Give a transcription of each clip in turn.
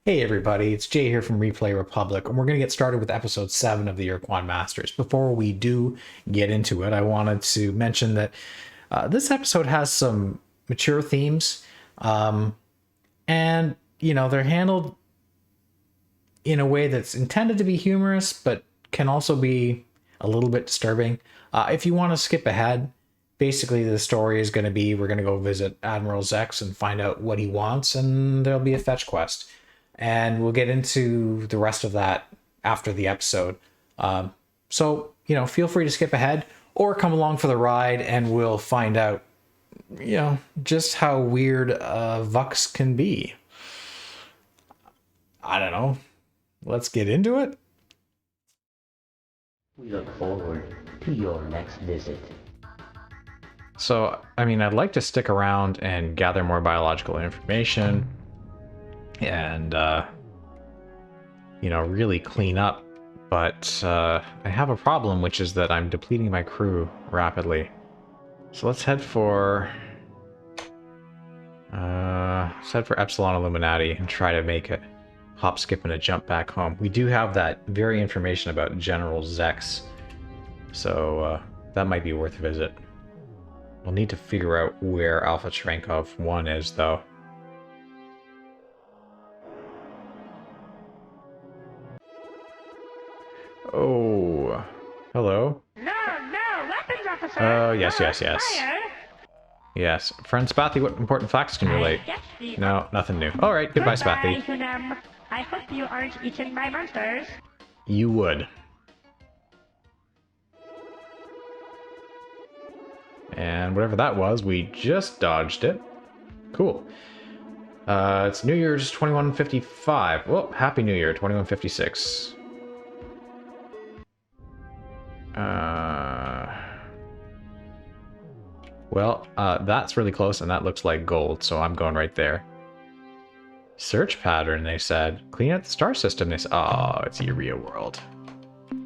Hey everybody, it's Jay here from Replay Republic, and we're going to get started with episode 7 of the Ur-Quan Masters. Before we do get into it, I wanted to mention that this episode has some mature themes, and, they're handled in a way that's intended to be humorous, but can also be a little bit disturbing. If you want to skip ahead, basically the story is going to be we're going to go visit Admiral ZEX and find out what he wants, and there'll be a fetch quest. And we'll get into the rest of that after the episode. So, feel free to skip ahead or come along for the ride and we'll find out, just how weird Vux can be. I don't know. Let's get into it. We look forward to your next visit. So, I'd like to stick around and gather more biological information and really clean up, but I have a problem, which is that I'm depleting my crew rapidly. So let's head for Epsilon Illuminati and try to make a hop, skip, and a jump back home. We do have that very information about General ZEX, so that might be worth a visit. We'll need to figure out where Alpha Trenkov 1 is, though. Oh, hello. No, weapons officer. Oh, yes. Yes. Friend Spathy, what important facts can you relate? No, nothing new. All right, goodbye, Spathy. I hope you aren't eaten by monsters. You would. And whatever that was, we just dodged it. Cool. It's New Year's 2155. Well, Happy New Year 2156. That's really close, and that looks like gold, so I'm going right there. Search pattern, they said. Clean out the star system, they said. Oh, it's Urea World.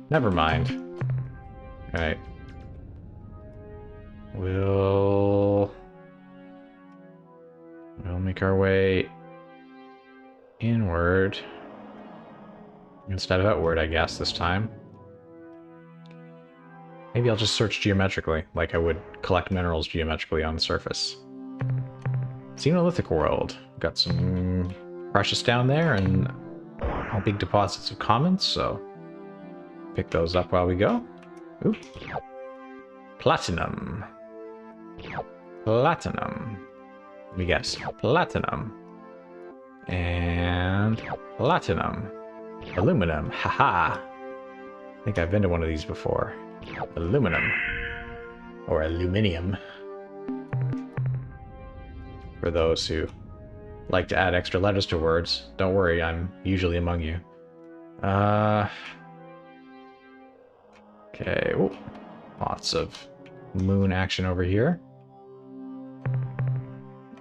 Never mind. Alright. We'll make our way inward instead of outward, I guess, this time. Maybe I'll just search geometrically, like I would collect minerals geometrically on the surface. Xenolithic world. Got some precious down there and all big deposits of commons, so pick those up while we go. Ooh. Platinum. Platinum. Let me guess. Platinum. And platinum. Aluminum. Haha. I think I've been to one of these before. Aluminum. Or aluminium. For those who like to add extra letters to words, don't worry, I'm usually among you. Okay. Ooh. Lots of moon action over here.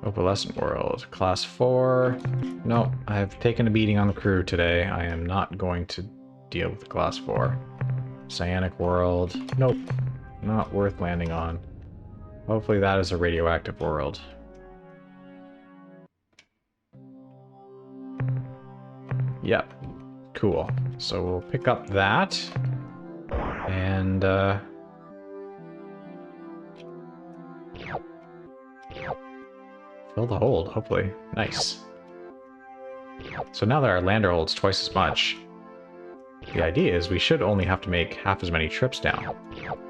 Opalescent world. Class 4. No, I've taken a beating on the crew today. I am not going to deal with the Class 4. Cyanic world. Nope. Not worth landing on. Hopefully that is a radioactive world. Yep. Cool. So we'll pick up that. And, fill the hold, hopefully. Nice. So now that our lander holds twice as much, the idea is we should only have to make half as many trips down.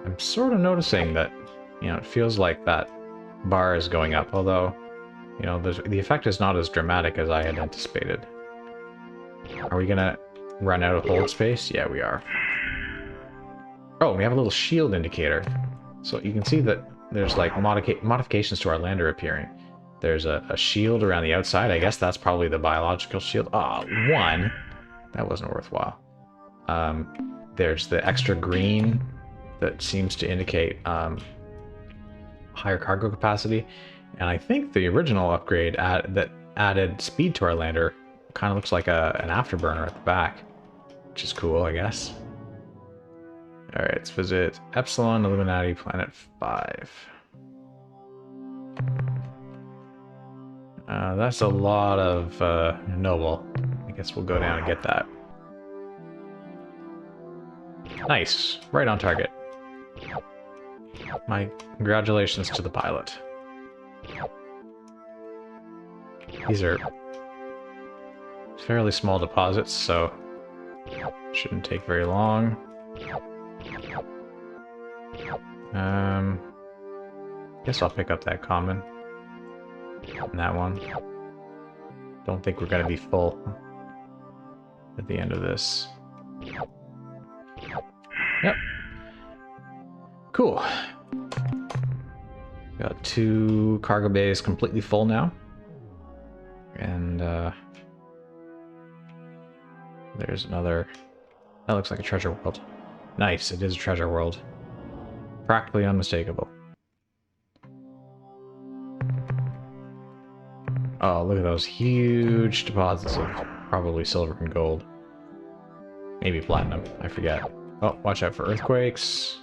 I'm sort of noticing that, it feels like that bar is going up, although, the effect is not as dramatic as I had anticipated. Are we gonna run out of hold space? Yeah, we are. Oh, we have a little shield indicator. So you can see that there's like modifications to our lander appearing. There's a shield around the outside. I guess that's probably the biological shield. Ah, one. That wasn't worthwhile. There's the extra green that seems to indicate higher cargo capacity. And I think the original upgrade that added speed to our lander kind of looks like an afterburner at the back, which is cool, I guess. Alright, let's visit Epsilon Illuminati Planet 5. That's a lot of noble. I guess we'll go down and get that. Nice. Right on target. My congratulations to the pilot. These are fairly small deposits, so shouldn't take very long. Guess I'll pick up that common. And that one. Don't think we're gonna be full at the end of this. Yep. Cool. Got 2 cargo bays completely full now. And there's another. That looks like a treasure world. Nice, it is a treasure world. Practically unmistakable. Oh, look at those huge deposits of probably silver and gold. Maybe platinum, I forget. Oh, watch out for earthquakes.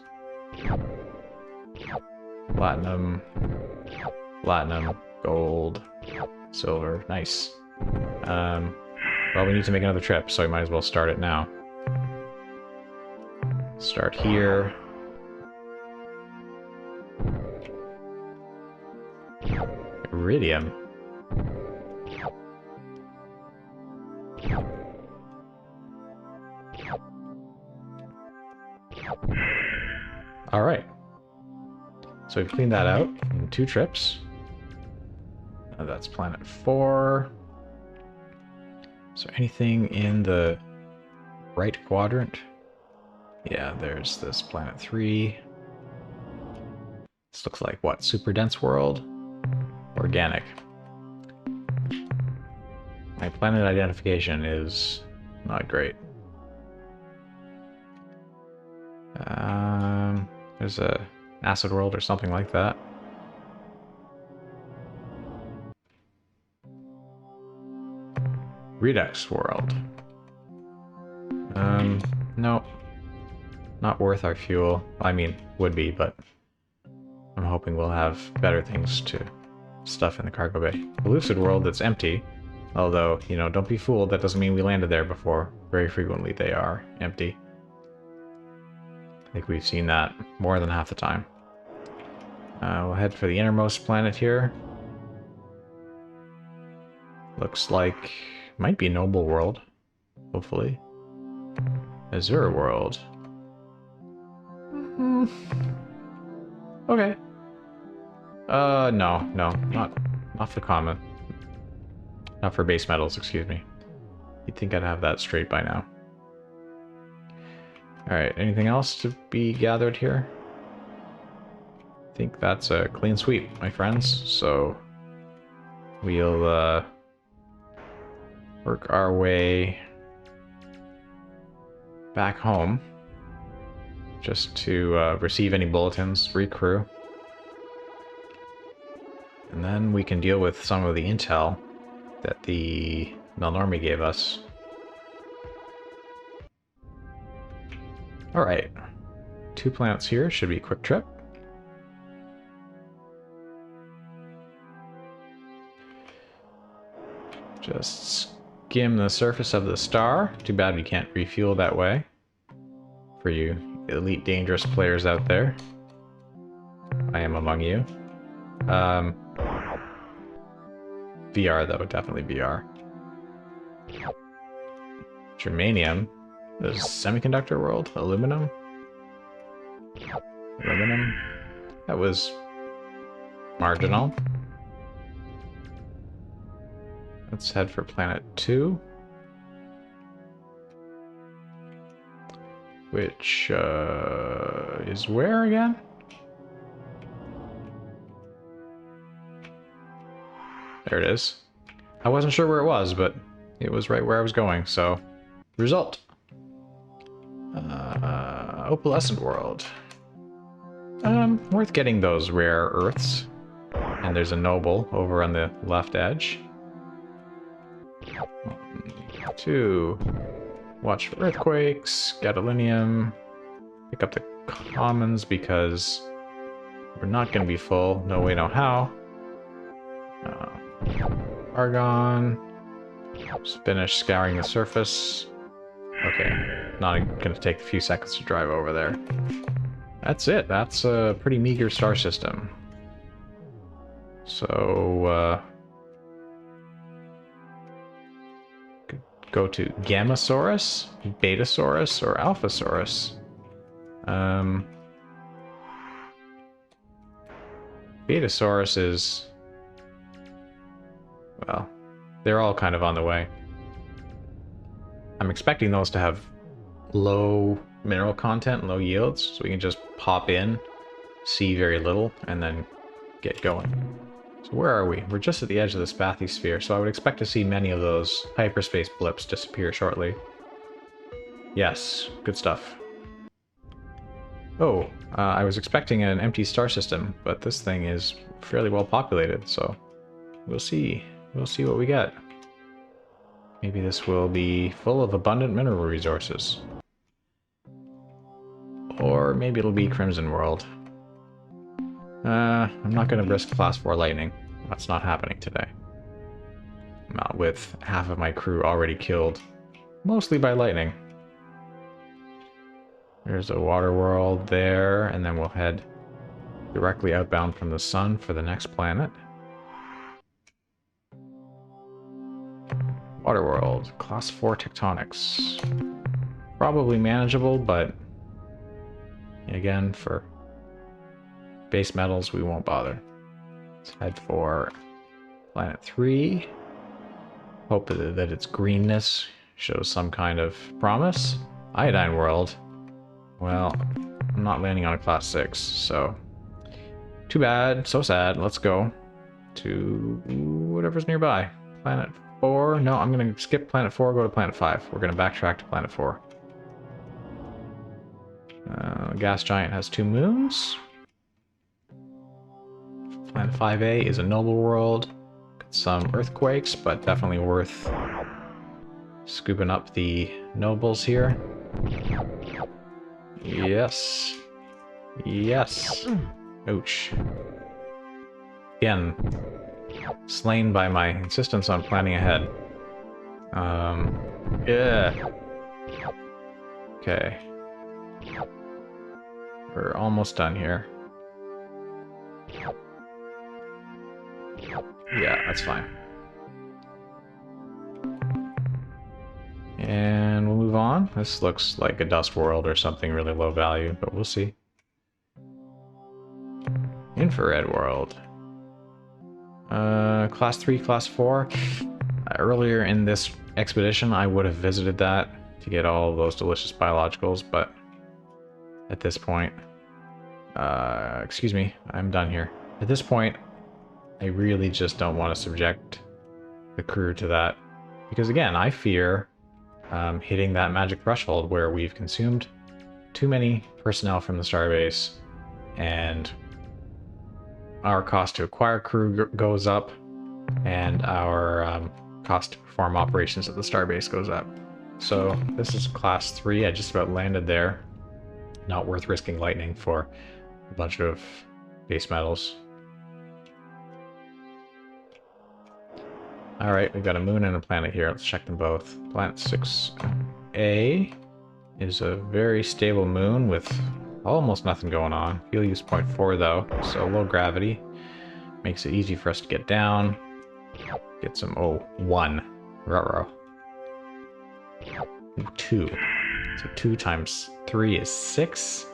Platinum. Platinum. Gold. Silver. Nice. Well, we need to make another trip, so we might as well start it now. Start here. Iridium. Alright. So we've cleaned that out in 2 trips. That's planet 4. Is there anything in the right quadrant? Yeah, there's this planet 3. This looks like what? Super dense world? Organic. My planet identification is not great. There's a acid world or something like that. Redux world. Nope. Not worth our fuel. I mean, would be, but I'm hoping we'll have better things to stuff in the cargo bay. A lucid world that's empty. Although, you know, don't be fooled, that doesn't mean we landed there before. Very frequently they are empty. I think we've seen that more than half the time. We'll head for the innermost planet here. Looks like... might be Noble World. Hopefully. Azure World. Okay. No, not for common. Not for base metals, excuse me. You'd think I'd have that straight by now. Alright, anything else to be gathered here? I think that's a clean sweep, my friends. So we'll work our way back home just to receive any bulletins, recrew. And then we can deal with some of the intel that the Melnorme gave us. Alright. 2 planets here, should be a quick trip. Just skim the surface of the star. Too bad we can't refuel that way. For you elite dangerous players out there. I am among you. VR though, definitely VR. Germanium. There's semiconductor world. Aluminum. Aluminum. That was marginal. Let's head for planet 2. Which is where again? There it is. I wasn't sure where it was, but it was right where I was going, so... Result. Opalescent world. Worth getting those rare earths. And there's a noble over on the left edge. 2. Watch for earthquakes, gadolinium. Pick up the commons because we're not going to be full. No way, no how. Argon. Just finish scouring the surface. Okay, not gonna take a few seconds to drive over there. That's it. That's a pretty meager star system. So, go to Gammasaurus, Betasaurus, or Alphasaurus. Betasaurus is... well, they're all kind of on the way. I'm expecting those to have low mineral content, low yields, so we can just pop in, see very little, and then get going. So where are we? We're just at the edge of this bathysphere, so I would expect to see many of those hyperspace blips disappear shortly. Yes, good stuff. Oh, I was expecting an empty star system, but this thing is fairly well populated, so we'll see. We'll see what we get. Maybe this will be full of abundant mineral resources. Or maybe it'll be Crimson World. I'm not going to risk Class 4 lightning. That's not happening today. Not with half of my crew already killed. Mostly by lightning. There's a water world there, and then we'll head directly outbound from the sun for the next planet. Water world, Class 4 tectonics. Probably manageable, but again, for base metals, we won't bother. Let's head for planet 3. Hope that its greenness shows some kind of promise. Iodine world. Well, I'm not landing on a class 6, so too bad, so sad. Let's go to whatever's nearby. Planet 4. No, I'm going to skip planet 4, go to planet 5. We're going to backtrack to planet 4. Gas giant has 2 moons. Planet 5A is a noble world. Got some earthquakes, but definitely worth scooping up the nobles here. Yes. Yes. Ouch. Again, slain by my insistence on planning ahead. Yeah. Okay. We're almost done here. Yeah, that's fine. And we'll move on. This looks like a dust world or something really low value, but we'll see. Infrared world. Class 3, Class 4. Earlier in this expedition, I would have visited that to get all of those delicious biologicals, but at this point... excuse me, I'm done here. At this point, I really just don't want to subject the crew to that. Because again, I fear hitting that magic threshold where we've consumed too many personnel from the starbase and our cost to acquire crew goes up and our cost to perform operations at the starbase goes up. So this is class 3. I just about landed there. Not worth risking lightning for a bunch of base metals. Alright, we've got a moon and a planet here. Let's check them both. Planet 6A is a very stable moon with almost nothing going on. Fuel use 0.4 though, so low gravity. Makes it easy for us to get down. Get some, 1. Ruh-roh. 2. So 2 times 3 is 6.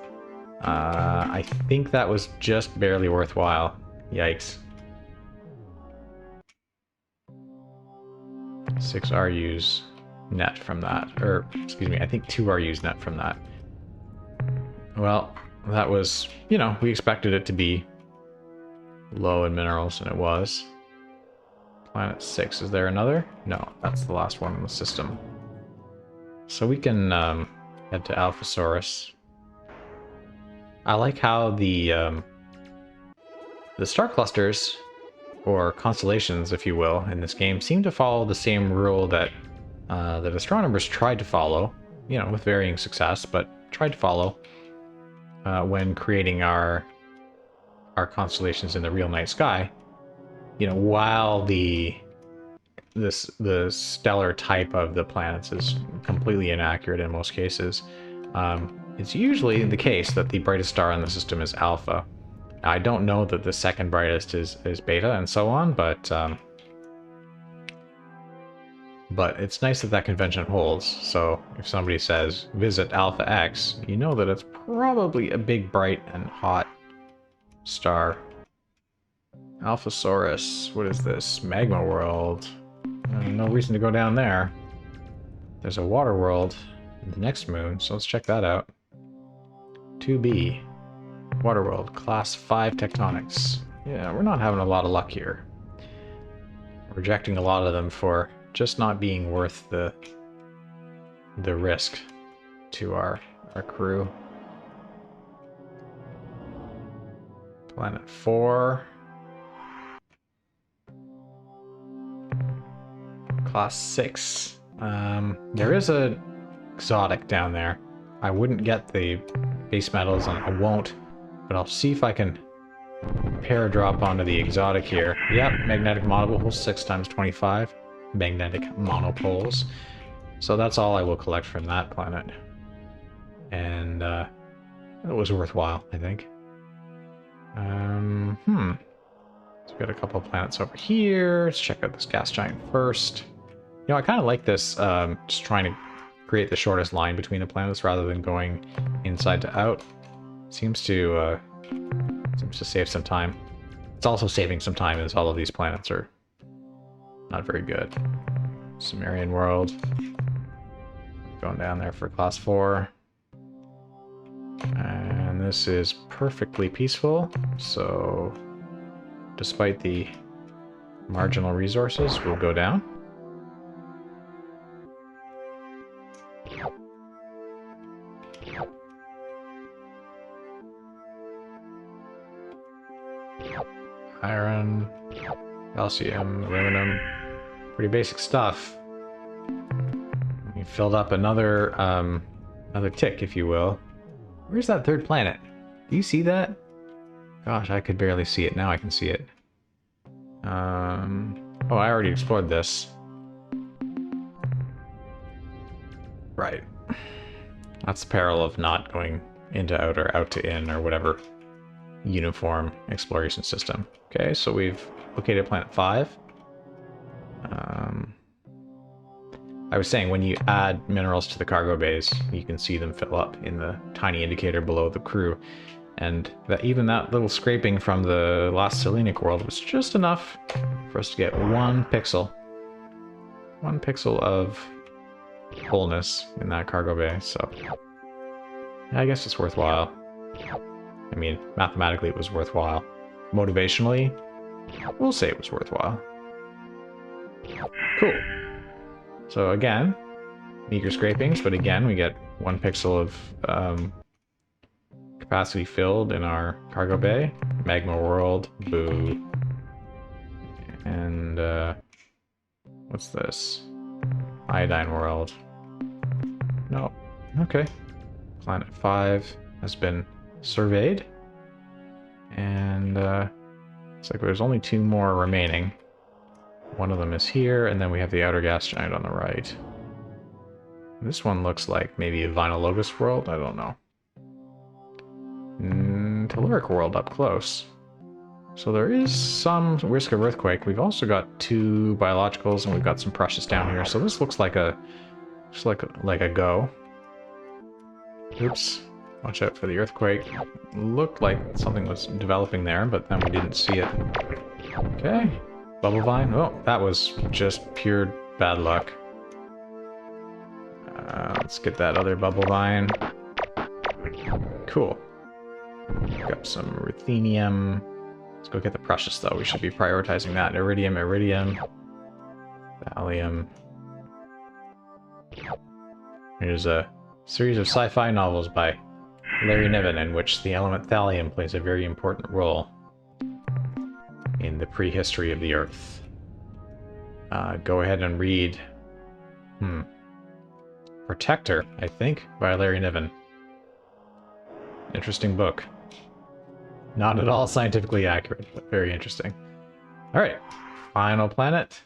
I think that was just barely worthwhile. Yikes. 6 RUs net from that. Or, excuse me, I think 2 RUs net from that. Well, that was, you know, we expected it to be low in minerals, and it was. Planet 6, is there another? No, that's the last one in the system. So we can head to Alphasaurus. I like how the star clusters, or constellations, if you will, in this game, seem to follow the same rule that that astronomers tried to follow, you know, with varying success, but tried to follow when creating our constellations in the real night sky. You know, while the the stellar type of the planets is completely inaccurate in most cases. It's usually the case that the brightest star in the system is Alpha. I don't know that the second brightest is Beta and so on, but it's nice that that convention holds. So if somebody says visit Alpha X, you know that it's probably a big, bright, and hot star. Alphasaurus. What is this? Magma world. No reason to go down there. There's a water world in the next moon, so let's check that out. 2B. Water world. Class 5 tectonics. Yeah, we're not having a lot of luck here. Rejecting a lot of them for just not being worth the risk to our crew. Planet 4. Class 6. There is a exotic down there. I wouldn't get the base metals, and I won't, but I'll see if I can paradrop onto the exotic here. Yep, magnetic monopoles, 6 times 25. Magnetic monopoles. So that's all I will collect from that planet. And it was worthwhile, I think. So we've got a couple of planets over here. Let's check out this gas giant first. You know, I kind of like this, just trying to create the shortest line between the planets rather than going inside to out. Seems to save some time. It's also saving some time as all of these planets are not very good. Sumerian world. Going down there for class 4. And this is perfectly peaceful, so despite the marginal resources, we'll go down. Iron, calcium, aluminum, pretty basic stuff. We filled up another tick, if you will. Where's that third planet? Do you see that? Gosh, I could barely see it. Now I can see it. Oh, I already explored this. Right. That's the peril of not going into out or out to in or whatever uniform exploration system. Okay, so we've located planet 5. I was saying, when you add minerals to the cargo bays, you can see them fill up in the tiny indicator below the crew. And that even that little scraping from the last Selenic world was just enough for us to get 1 pixel. 1 pixel of wholeness in that cargo bay, so I guess it's worthwhile. I mean, mathematically it was worthwhile. Motivationally, we'll say it was worthwhile. Cool. So again, meager scrapings, but again, we get 1 pixel of capacity filled in our cargo bay. Magma world, boo. And what's this? Iodine world. No. Okay. Planet 5 has been surveyed. And looks like there's only 2 more remaining. One of them is here, and then we have the outer gas giant on the right. This one looks like maybe a Vinylogous world, I don't know. Telluric world up close. So there is some risk of earthquake. We've also got 2 biologicals, and we've got some precious down here. So this looks like a just like a go. Oops. Watch out for the earthquake. Looked like something was developing there, but then we didn't see it. Okay. Bubble vine. Oh, that was just pure bad luck. Let's get that other bubble vine. Cool. Got some ruthenium. Let's go get the precious, though. We should be prioritizing that. Iridium, thallium. Here's a series of sci-fi novels by Larry Niven in which the element thallium plays a very important role in the prehistory of the Earth. Go ahead and read Protector, I think, by Larry Niven. Interesting book. Not at all scientifically accurate, but very interesting. Alright, final planet.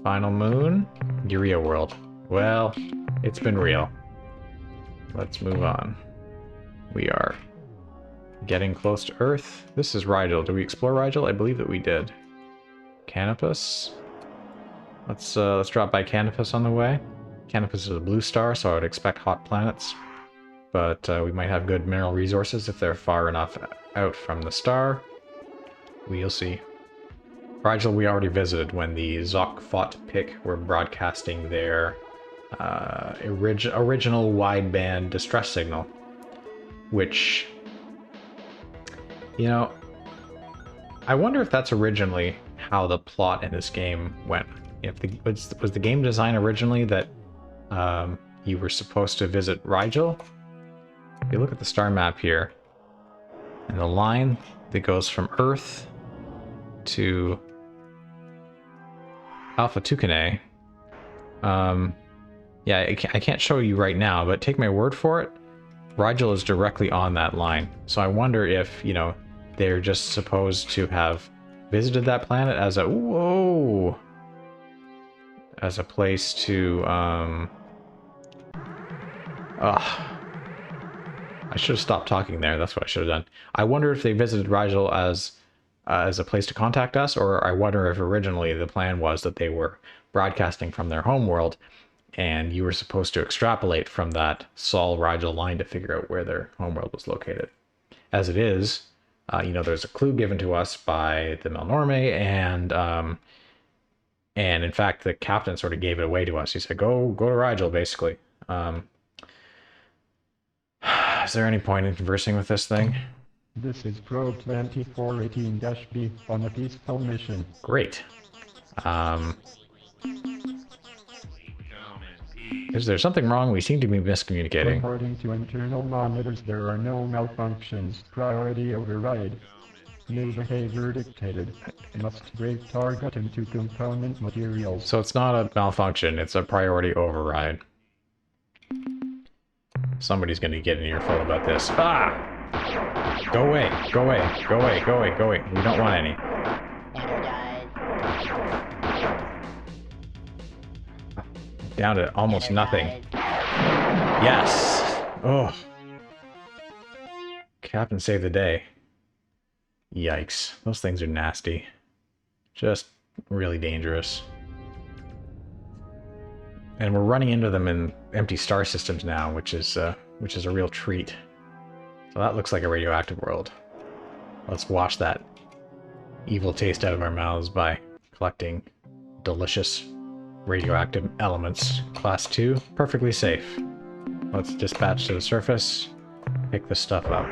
Final moon. Urea world. Well, it's been real. Let's move on. We are getting close to Earth. This is Rigel. Did we explore Rigel? I believe that we did. Canopus. Let's drop by Canopus on the way. Canopus is a blue star, so I would expect hot planets. But we might have good mineral resources if they're far enough out from the star. We'll see. Rigel we already visited when the Zok-Fot-Pic were broadcasting their original wideband distress signal. Which, you know, I wonder if that's originally how the plot in this game went. If was the game design originally that you were supposed to visit Rigel? If you look at the star map here, and the line that goes from Earth to Alpha Tucanae, yeah, I can't show you right now, but take my word for it, Rigel is directly on that line. So I wonder if, you know, they're just supposed to have visited that planet as a as a place to I should have stopped talking there. That's what I should have done. I wonder if they visited Rigel as a place to contact us, or I wonder if originally the plan was that they were broadcasting from their homeworld, and you were supposed to extrapolate from that Sol-Rigel line to figure out where their homeworld was located. As it is, you know, there's a clue given to us by the Melnorme, and in fact, the captain sort of gave it away to us. He said, go to Rigel, basically. Is there any point in conversing with this thing? This is Probe 2418-B on a peaceful mission. Great. Is there something wrong? We seem to be miscommunicating. According to internal monitors, there are no malfunctions. Priority override. New behavior dictated. Must break target into component materials. So it's not a malfunction, it's a priority override. Somebody's gonna get an earful about this. Ah! Go away, go away, go away, go away, go away. We don't want any. Down to almost nothing. Yes! Oh. Captain saved the day. Yikes. Those things are nasty. Just really dangerous. And we're running into them in empty star systems now, which is a real treat. So that looks like a radioactive world. Let's wash that evil taste out of our mouths by collecting delicious radioactive elements. Class 2, perfectly safe. Let's dispatch to the surface, pick this stuff up.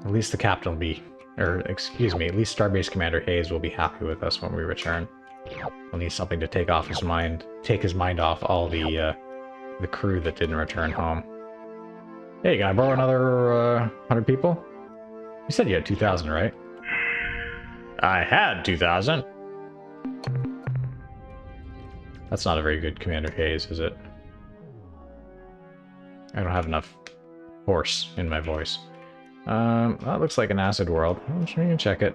At least the captain will be, or excuse me, at least Starbase Commander Hayes will be happy with us when we return. We'll need something to take his mind off all the crew that didn't return home. Hey, can I borrow another 100 people? You said you had 2,000, right? I had 2,000. That's not a very good Commander Hayes, is it? I don't have enough force in my voice. That looks like an acid world. I'm sure you can check it.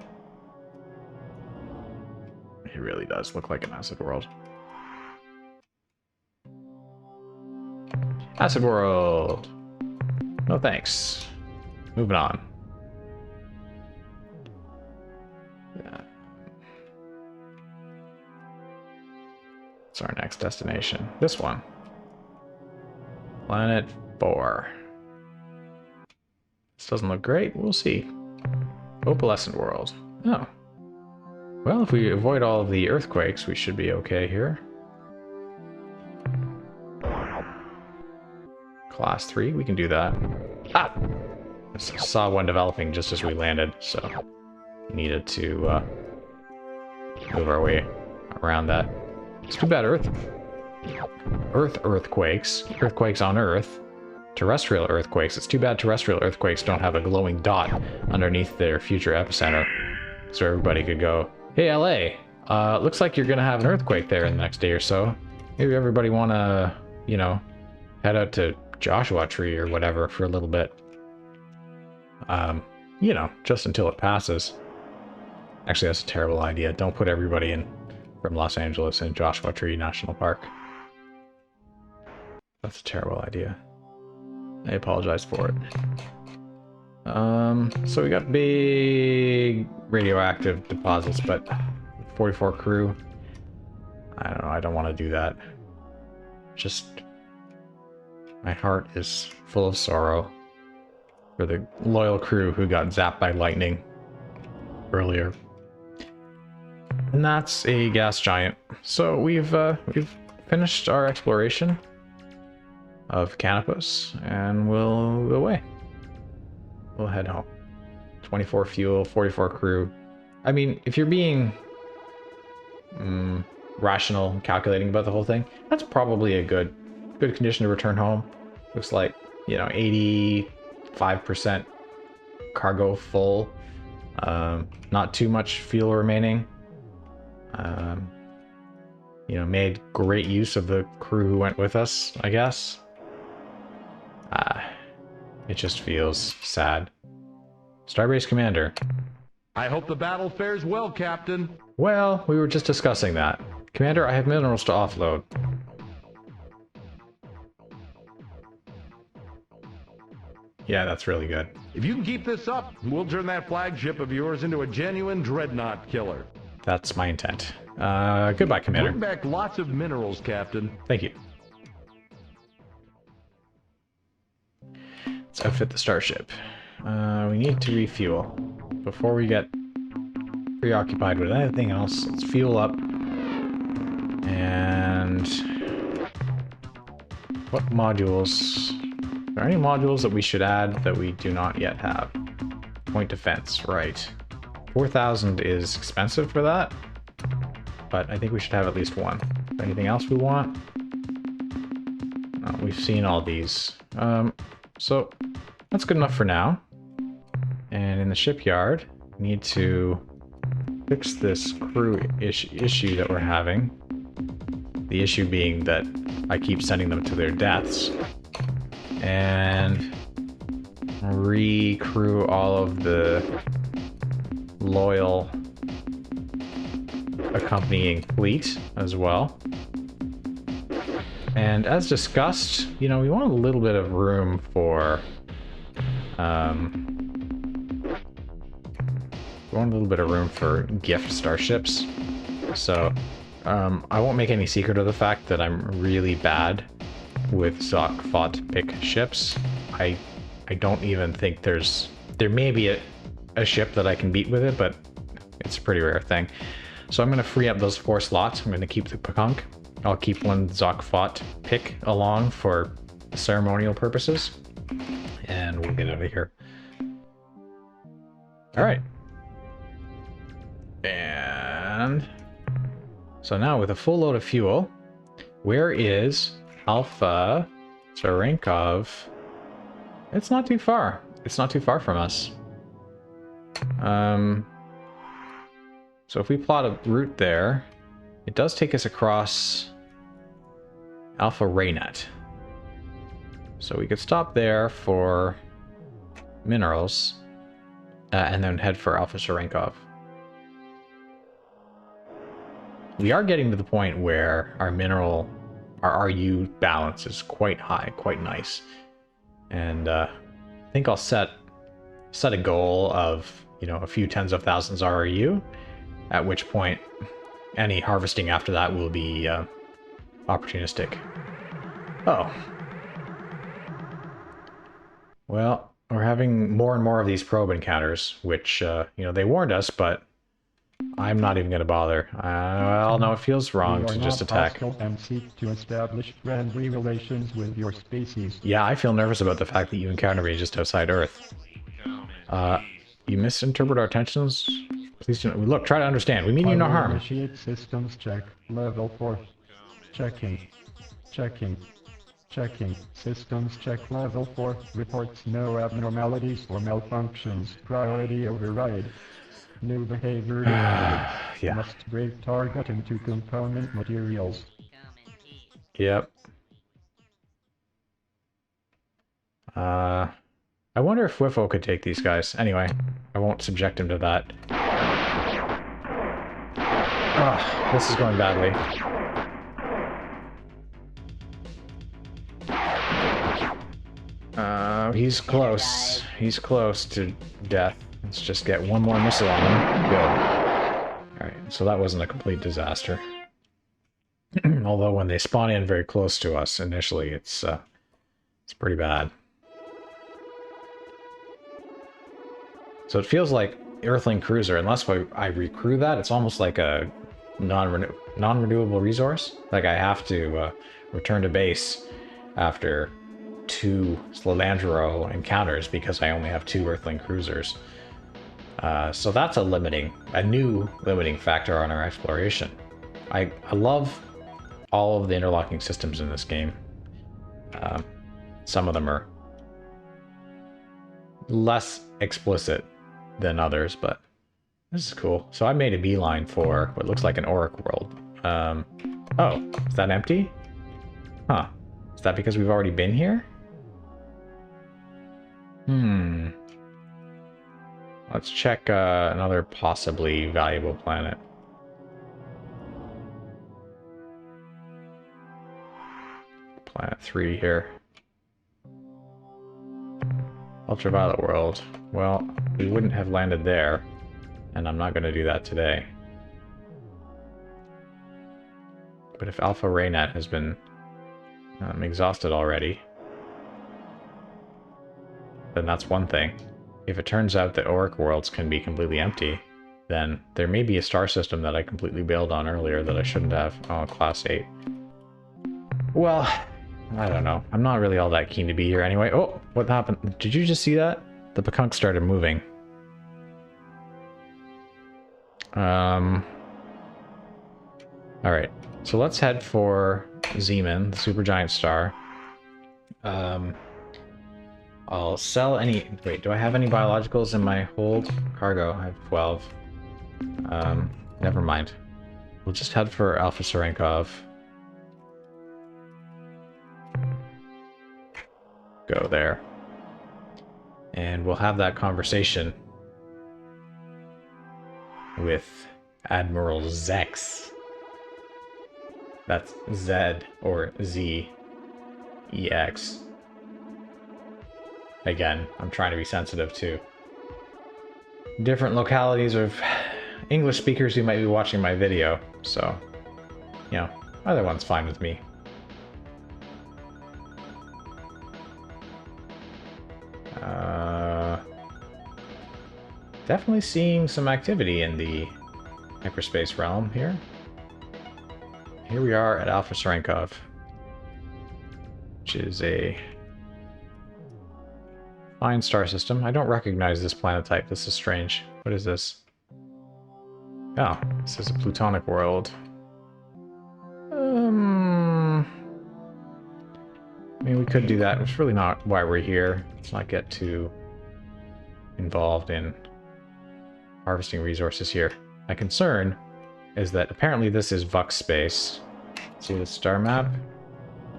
It really does look like an acid world. Acid world! No thanks. Moving on. Yeah. What's our next destination? This one. Planet 4. This doesn't look great. We'll see. Opalescent world. Oh. Well, if we avoid all of the earthquakes, we should be okay here. Class 3, we can do that. Ah! I saw one developing just as we landed, so we needed to move our way around that. It's too bad earthquakes on Earth, terrestrial earthquakes. It's too bad terrestrial earthquakes don't have a glowing dot underneath their future epicenter, so everybody could go, hey LA, looks like you're gonna have an earthquake there in the next day or so. Maybe everybody wanna, you know, head out to Joshua Tree or whatever for a little bit. You know, just until it passes. Actually, that's a terrible idea. Don't put everybody in from Los Angeles and Joshua Tree National Park. That's a terrible idea. I apologize for it. So we got big radioactive deposits, but 44 crew. I don't know, I don't want to do that. Just... my heart is full of sorrow for the loyal crew who got zapped by lightning earlier. And that's a gas giant. So we've finished our exploration of Canopus, and we'll go away. We'll head home. 24 fuel, 44 crew. I mean, if you're being rational and calculating about the whole thing, that's probably a good condition to return home. Looks like, you know, 85% cargo full. Not too much fuel remaining. You know, made great use of the crew who went with us, I guess. It just feels sad. Starbase Commander. I hope the battle fares well, Captain. Well, we were just discussing that. Commander, I have minerals to offload. Yeah, that's really good. If you can keep this up, we'll turn that flagship of yours into a genuine dreadnought killer. That's my intent. Goodbye, Commander. Bring back lots of minerals, Captain. Thank you. Let's outfit the starship. We need to refuel. Before we get preoccupied with anything else, let's fuel up. And... what modules? Are there any modules that we should add that we do not yet have? Point defense, right. 4,000 is expensive for that, but I think we should have at least one. Anything else we want? We've seen all these. So that's good enough for now. And in the shipyard, we need to fix this crew issue that we're having. The issue being that I keep sending them to their deaths. And recrew all of the loyal accompanying fleet as well. And as discussed, you know, we want a little bit of room for gift starships. So I won't make any secret of the fact that I'm really bad with Zok-Fot pick ships. I don't even think there may be a ship that I can beat with it, but it's a pretty rare thing. So I'm going to free up those 4 slots. I'm going to keep the Pakunk. I'll keep one Zok-Fot pick along for ceremonial purposes. And we'll get out of here. Alright. And... so now with a full load of fuel, where is Alpha Tsarenkov? It's not too far. It's not too far from us. So if we plot a route there, it does take us across Alpha Raynet. So we could stop there for minerals, and then head for Alpha Tsarenkov. We are getting to the point where our RU balance is quite high, quite nice. And I think I'll set a goal of, you know, a few tens of thousands RU, at which point any harvesting after that will be opportunistic. Oh. Well, we're having more and more of these probe encounters, which, you know, they warned us, but I'm not even going to bother. Well, no, it feels wrong to just attack. And seek to establish friendly relations with your species. Yeah, I feel nervous about the fact that you encounter me just outside Earth. You misinterpret our intentions? Please do not. Look, try to understand. We mean you no harm. Initiate systems check. Level 4. Checking. Checking. Checking. Systems check level 4. Reports no abnormalities or malfunctions. Priority override. New behavior detected. Yeah. Must break target into component materials. Yep. I wonder if Whiffo could take these guys. Anyway, I won't subject him to that. Oh, this is going badly. He's close. He's close to death. Let's just get one more missile on him. Good. Alright, so that wasn't a complete disaster. Although when they spawn in very close to us initially, it's pretty bad. So it feels like Earthling Cruiser, unless I recrew that, it's almost like a non-renewable resource. Like I have to return to base after 2 Slandro encounters because I only have 2 Earthling Cruisers. So that's a new limiting factor on our exploration. I love all of the interlocking systems in this game. Some of them are less explicit than others, but this is cool. So I made a beeline for what looks like an Auric world. Oh, is that empty? Huh. Is that because we've already been here? Let's check another possibly valuable planet. Planet 3 here. Ultraviolet world. Well, we wouldn't have landed there, and I'm not going to do that today. But if Alpha Raynet has been exhausted already, then that's one thing. If it turns out that Auric worlds can be completely empty, then there may be a star system that I completely bailed on earlier that I shouldn't have. Oh, Class 8. Well, I don't know. I'm not really all that keen to be here anyway. Oh, what happened? Did you just see that? The Pekunk started moving. Alright. So let's head for Zeman, the supergiant star. I'll sell any... Wait, do I have any biologicals in my hold? Cargo, I have 12. Never mind. We'll just head for Alpha Serenkov. Go there. And we'll have that conversation with Admiral ZEX. That's Z or Z EX. Again, I'm trying to be sensitive to different localities of English speakers who might be watching my video, so, you know, either one's fine with me. Definitely seeing some activity in the hyperspace realm here. Here we are at Alpha Serenkov, which is a fine star system. I don't recognize this planet type. This is strange. What is this? Oh, this is a plutonic world. I mean, we could do that. It's really not why we're here. Let's not get too involved in harvesting resources here. My concern is that apparently this is Vux space. See the star map?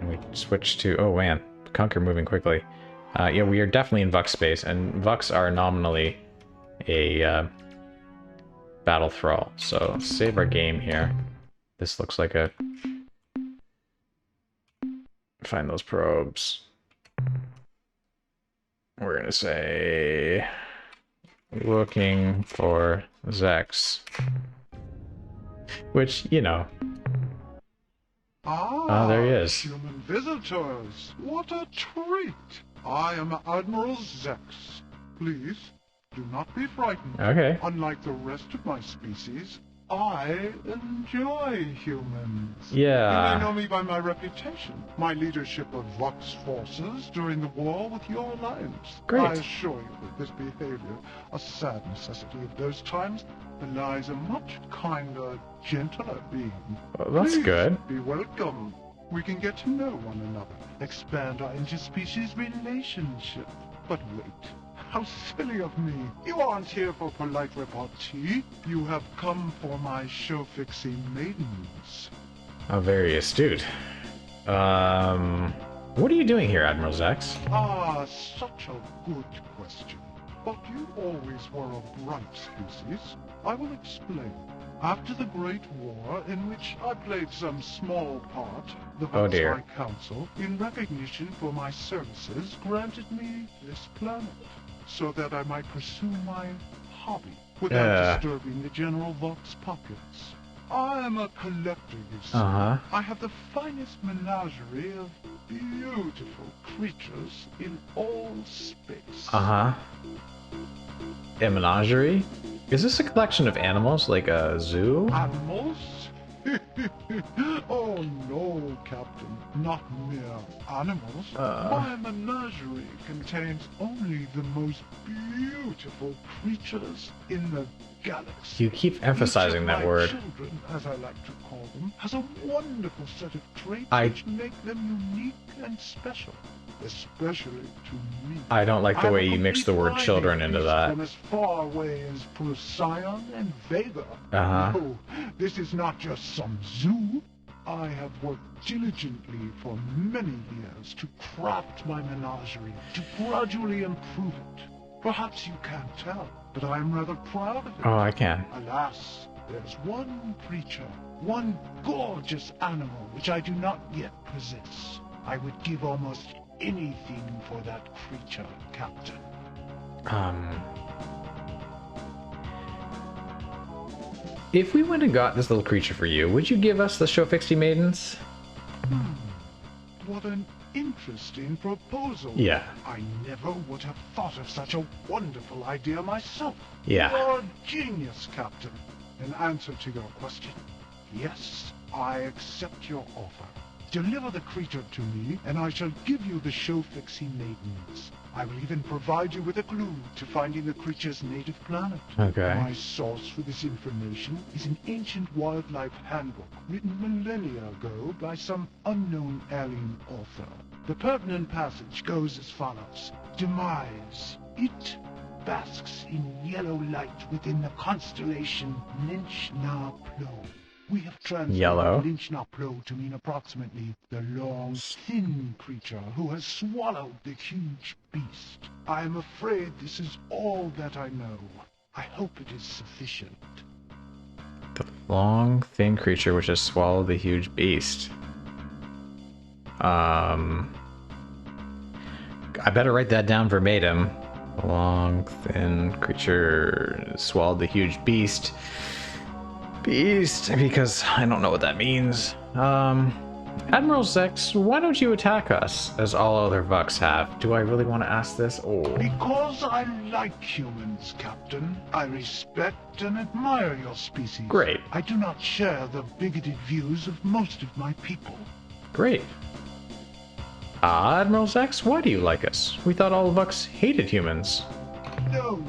And we switch to... Oh man, Pekunk are moving quickly. Yeah, we are definitely in Vux space, and Vux are nominally a battle thrall. So let's save our game here. This looks like a... Find those probes. We're gonna say... Looking for ZEX. Which, you know... there he is. Human visitors! What a treat! I am Admiral ZEX. Please, do not be frightened. Okay. Unlike the rest of my species, I enjoy humans. Yeah. You may know me by my reputation, my leadership of Vox forces during the war with your alliance. Great. I assure you that this behavior, a sad necessity of those times, belies a much kinder, gentler being. Well, that's Please good. be welcome. We can get to know one another, expand our interspecies relationship. But wait, how silly of me. You aren't here for polite repartee. You have come for my show-fixing maidens. How very astute. What are you doing here, Admiral ZEX? Ah, such a good question. But you always were a bright species. I will explain. After the Great War, in which I played some small part, the Oh, dear. Voxi Council, in recognition for my services, granted me this planet, so that I might pursue my hobby without disturbing the general Vox populace. I am a collector, you see. Uh-huh. I have the finest menagerie of beautiful creatures in all space. Uh-huh. A menagerie? Is this a collection of animals, like a zoo? Animals? Oh no, Captain. Not mere animals. My menagerie contains only the most beautiful creatures in the galaxy. You keep emphasizing Each of that my word. children, as I like to call them, has a wonderful set of traits I- which make them unique and special. Especially to me. I don't like the way you mix the word children into that. From as far away as Procyon and Vega. Uh-huh. No, this is not just some zoo. I have worked diligently for many years to craft my menagerie, to gradually improve it. Perhaps you can't tell, but I am rather proud of it. Oh, I can. Alas, there's one creature, one gorgeous animal which I do not yet possess. I would give almost anything for that creature, Captain. If we went and got this little creature for you, would you give us the Shofixi Maidens? What an interesting proposal. Yeah. I never would have thought of such a wonderful idea myself. Yeah. You're a genius, Captain. In answer to your question, yes, I accept your offer. Deliver the creature to me, and I shall give you the Shofixi Maidens. I will even provide you with a clue to finding the creature's native planet. Okay. My source for this information is an ancient wildlife handbook written millennia ago by some unknown alien author. The pertinent passage goes as follows. Demise. It basks in yellow light within the constellation Lynch-Na-Plo. We have translated Yellow. Lynch-Na-Plo to mean approximately the long, thin creature who has swallowed the huge beast. I am afraid this is all that I know. I hope it is sufficient. The long, thin creature which has swallowed the huge beast. I better write that down verbatim. The long, thin creature swallowed the huge beast. Because I don't know what that means. Admiral ZEX, why don't you attack us, as all other Vux have? Do I really want to ask this? Oh. Because I like humans, Captain. I respect and admire your species. Great. I do not share the bigoted views of most of my people. Great. Admiral ZEX, why do you like us? We thought all Vux hated humans. No,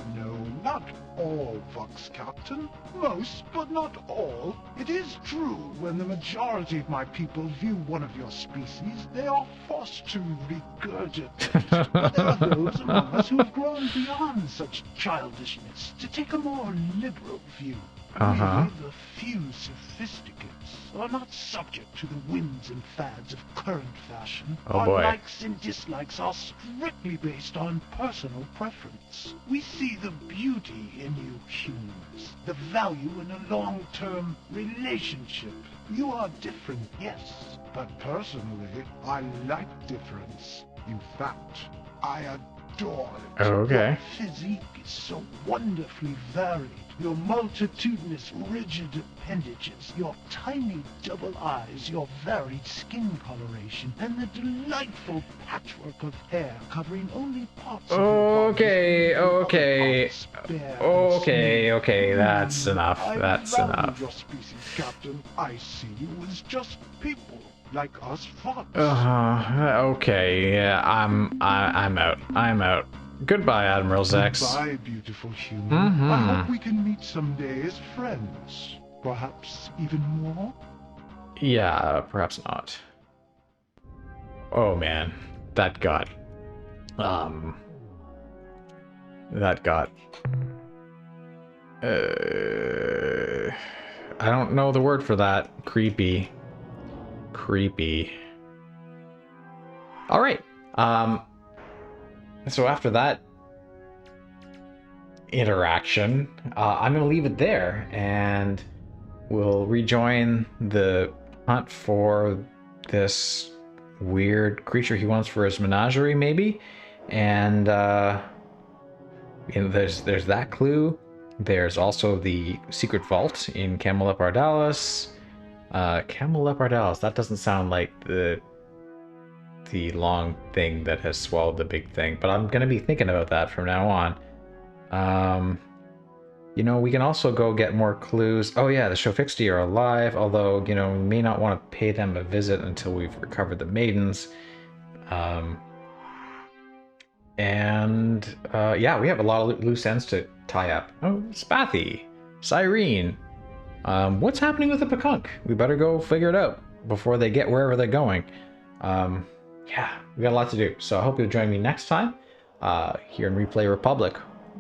not all, Vox Captain. Most, but not all. It is true, when the majority of my people view one of your species, they are forced to regurgitate. But there are those among us who have grown beyond such childishness, to take a more liberal view. Uh-huh. We, the few sophisticates, are not subject to the whims and fads of current fashion. Oh, Our boy. likes and dislikes are strictly based on personal preference. We see the beauty in you humans, the value in a long-term relationship. You are different, yes, but personally, I like difference. In fact, I adore it. Oh, okay. Your physique is so wonderfully varied. Your multitudinous, rigid appendages, your tiny double eyes, your varied skin coloration, and the delightful patchwork of hair covering only parts of your body. Okay, that's enough. That's I value enough. your species, Captain. I see you as just people, like us Fox. Okay, yeah, I'm out. I'm out. Goodbye, Admiral ZEX. Goodbye, beautiful human. Mhm. I hope we can meet someday as friends. Perhaps even more? Yeah, perhaps not. Oh man, that got I don't know the word for that. Creepy. All right. So after that interaction, I'm gonna leave it there, and we'll rejoin the hunt for this weird creature he wants for his menagerie, maybe. And there's that clue. There's also the secret vault in Camelot-Pardalis. Camelot-Pardalis, that doesn't sound like the long thing that has swallowed the big thing, but I'm gonna be thinking about that from now on. You know, we can also go get more clues. Oh yeah, the Shofixti are alive, although, you know, we may not want to pay them a visit until we've recovered the maidens. Yeah, we have a lot of loose ends to tie up. Oh, Spathy, Cyrene. What's happening with the Pekunk? We better go figure it out before they get wherever they're going. Yeah, we got a lot to do. So I hope you'll join me next time here in Replay Republic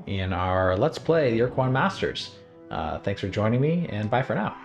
in our Let's Play the Ur-Quan Masters. Thanks for joining me, and bye for now.